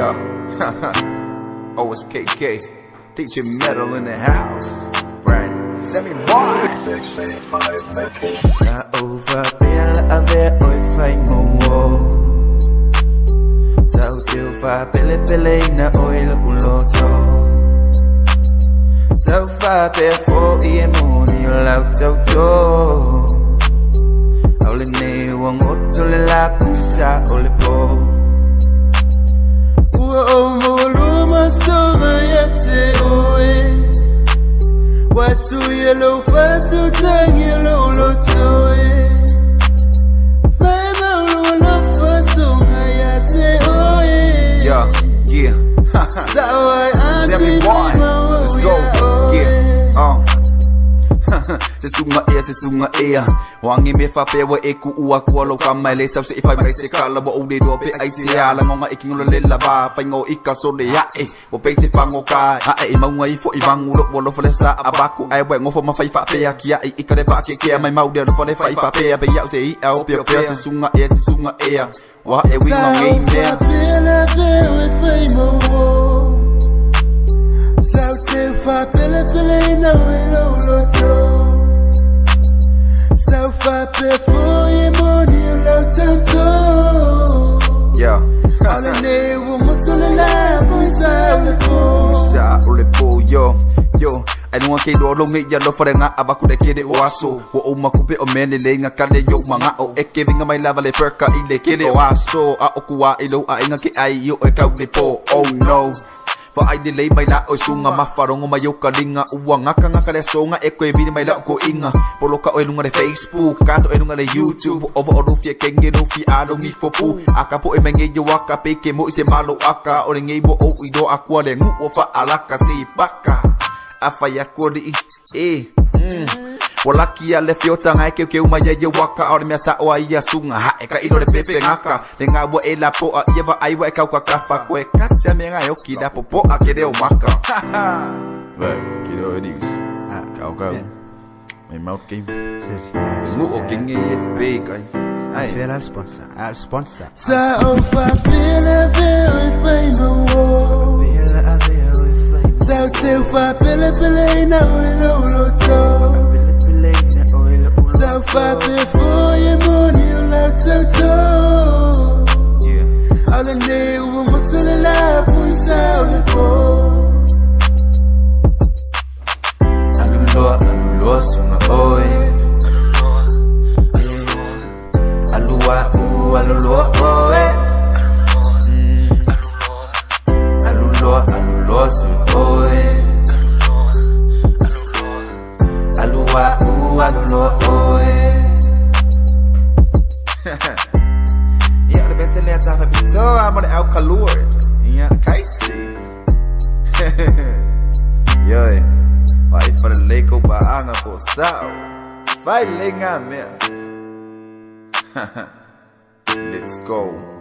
Yeah. Oh, it's KK. Teaching metal in the house. Right. Send me boy. Sa over bill ave oi fai mo. Sa util fa pele na oi lo to. So far before the money allowed to Ole ne wang otole la pusa ole po Molo masora yate oe Watu yellow fatu tang yellow lotoe Mama lo faso hayate oe Yeah So I Let's go. Se sunga ea Wangi me fa pewa e ku ua kua lo ka mai le sau se fai mai se kala wa o de do pe ai se ala ngonga e kingo le la ba fai ngo ika so le ya e o pe se pango ka a e maunga i fo i vangu lo lo fa le sa abaku ai wa ngo fo ma fai fa pe ya kia i ka le ba ke mai mau de lo fa le fai fa pe ya pe ya se i au pe pe se sunga ea wa e wi ngo game there So far, pele na welo loto. So far, before you money loto. Yeah. All the day we mutule la Sa ole po yo. I don't want to do lo me ya lo fa nga abaku de kede o aso. Wo o makupe o mele le nga kale yo manga o e ke vinga mai lava le perka ile kede o aso. A okua ilo a inga ke ai yo e kau de po. Oh no. Fa ai delay mai la o sunga mafarongo mai o kalinga uanga kanga le songa e ko e vini mai la ko inga poloka o lunga de Facebook kato e lunga de YouTube over o fie kenge no fi ado mi fopu akapo e menge yo waka pe ke mo se malo aka o nge bo o ido akwa le ngu o fa alaka si baka afa ya ko di Walaki ale fiota ngai ke uma ye waka au me sa o ia sunga ha e ka ilo le pepe ngaka le nga bo e la po a ia va ai wa ka kafa ko e kasi me nga yo ki da popo a ke de o maka vai ki do edis ha ka mai mau game mu o kinge e pe kai ai fera al sponsor sa o fa pele very famous sa o fa pele na lo to So far before your money allowed to Yeah All the day we want to the life we sound po Alulo sunga oi Alua alulo oi Alulo sunga oi Alua alulo oi Ja, de beste net af heb je zo aan mijn elk kaloord. Ja, kijk zie. Joi. Maar ik van de leko ba anga po sao. Vai lenga meer. Let's go.